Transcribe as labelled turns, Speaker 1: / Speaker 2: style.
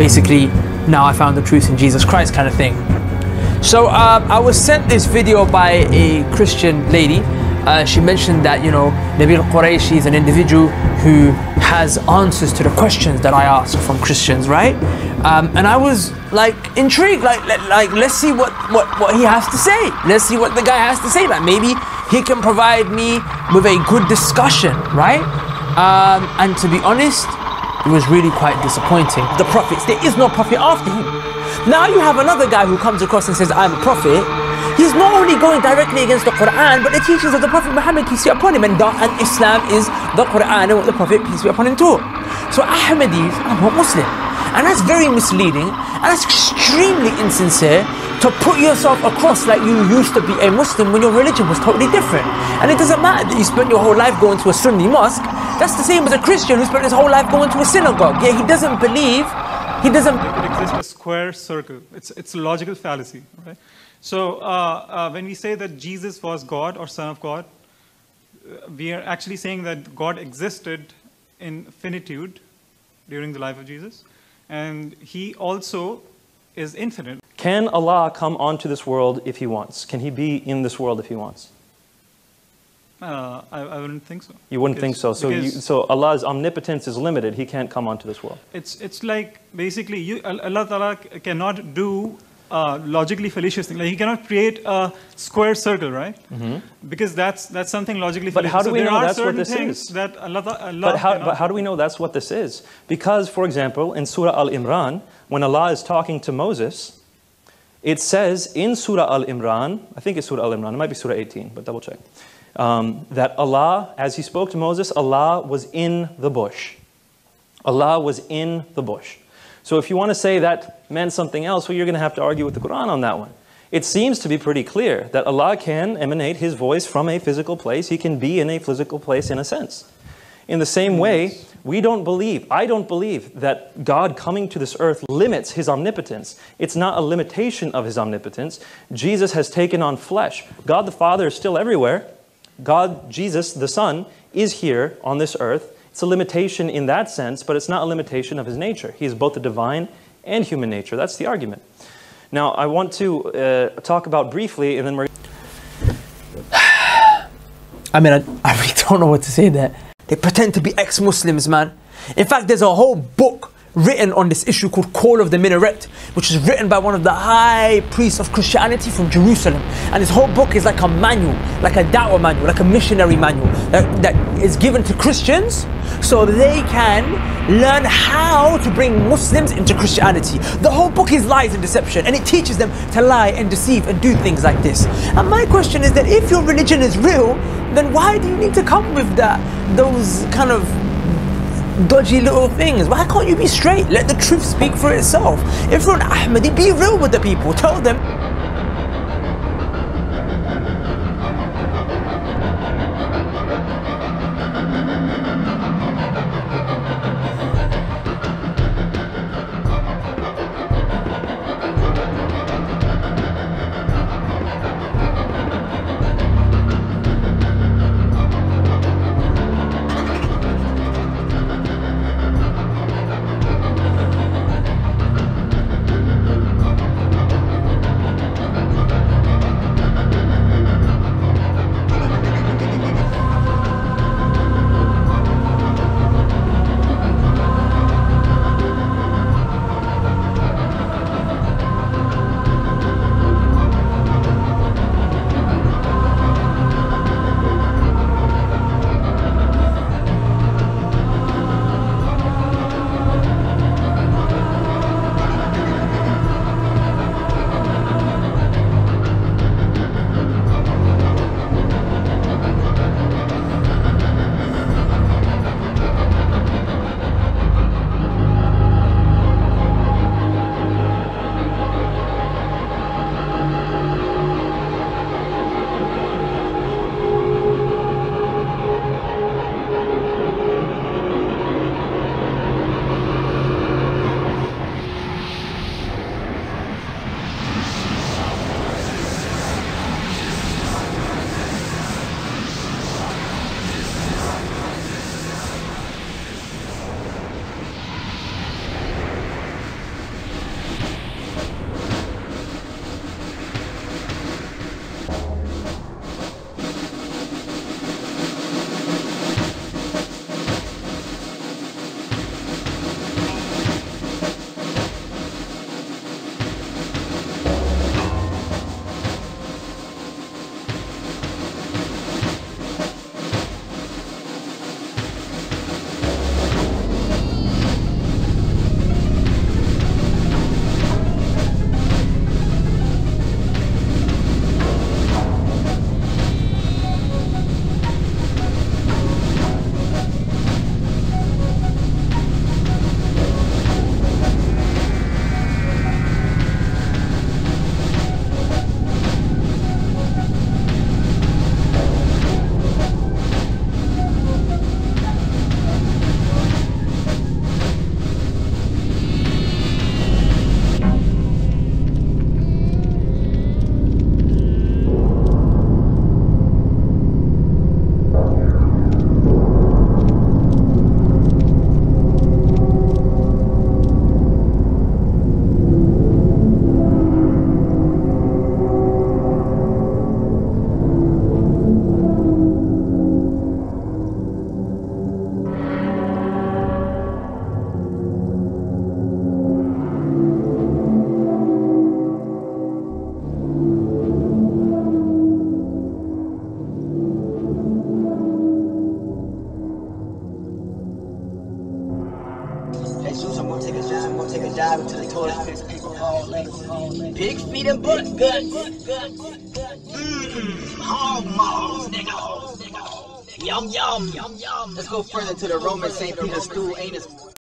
Speaker 1: basically, now I found the truth in Jesus Christ kind of thing. So I was sent this video by a Christian lady. She mentioned that, you know, Nabeel Qureshi is an individual who has answers to the questions that I ask from Christians, right? And I was like intrigued, like let's see what he has to say. Let's see what the guy has to say. Like maybe he can provide me with a good discussion, right? And to be honest, it was really quite disappointing. The prophets, there is no prophet after him. Now you have another guy who comes across and says, I'm a prophet. He's not only going directly against the Quran, but the teachings of the Prophet Muhammad, peace be upon him. And Islam is the Quran and what the Prophet, peace be upon him, taught. So Ahmadis are not Muslim. And that's very misleading, and that's extremely insincere to put yourself across like you used to be a Muslim when your religion was totally different. And it doesn't matter that you spent your whole life going to a Sunni mosque. That's the same as a Christian who spent his whole life going to a synagogue. Yeah, he doesn't believe, he doesn't...
Speaker 2: It exists a square circle. It's a logical fallacy, right? So when we say that Jesus was God or Son of God, we are actually saying that God existed in finitude during the life of Jesus. And he also is infinite.
Speaker 3: Can Allah come onto this world if he wants? Can he be in this world if he wants?
Speaker 2: I wouldn't think so.
Speaker 3: You wouldn't think so. So Allah's omnipotence is limited. He can't come onto this world.
Speaker 2: It's like basically Allah Ta'ala cannot do logically fallacious thing. Like he cannot create a square circle, right? Mm-hmm. Because that's something logically fallacious.
Speaker 3: But how do we know that's what this is?
Speaker 2: That Allah
Speaker 3: but how do we know that's what this is? Because, for example, in Surah Al-Imran, when Allah is talking to Moses, it says in Surah Al-Imran, I think it's Surah Al-Imran, it might be Surah 18, but double check, that Allah, as he spoke to Moses, Allah was in the bush. Allah was in the bush. So if you want to say that meant something else, well, you're going to have to argue with the Quran on that one. It seems to be pretty clear that Allah can emanate his voice from a physical place. He can be in a physical place in a sense. In the same way, I don't believe that God coming to this earth limits his omnipotence. It's not a limitation of his omnipotence. Jesus has taken on flesh. God the Father is still everywhere. God, Jesus, the Son, is here on this earth. It's a limitation in that sense, but it's not a limitation of his nature. He is both the divine and human nature. That's the argument. Now, I want to talk about briefly, and then we're...
Speaker 1: I mean, I really don't know what to say there. They pretend to be ex-Muslims, man. In fact, there's a whole book written on this issue called Call of the Minaret, which is written by one of the high priests of Christianity from Jerusalem. And this whole book is like a manual, like a da'wah manual, like a missionary manual that is given to Christians so they can learn how to bring Muslims into Christianity. The whole book is lies and deception, and it teaches them to lie and deceive and do things like this. And my question is that if your religion is real, then why do you need to come with those kind of dodgy little things? Why can't you be straight? Let the truth speak for itself. If you're an Ahmadi, be real with the people. Tell them
Speaker 4: take a dive into the toilet, piss paper, hog lettuce. Pig feet and butt guts. Hog maws, nigga. Yum, yum, yum, yum. Let's go further to the Roman St. Peter's stool anus.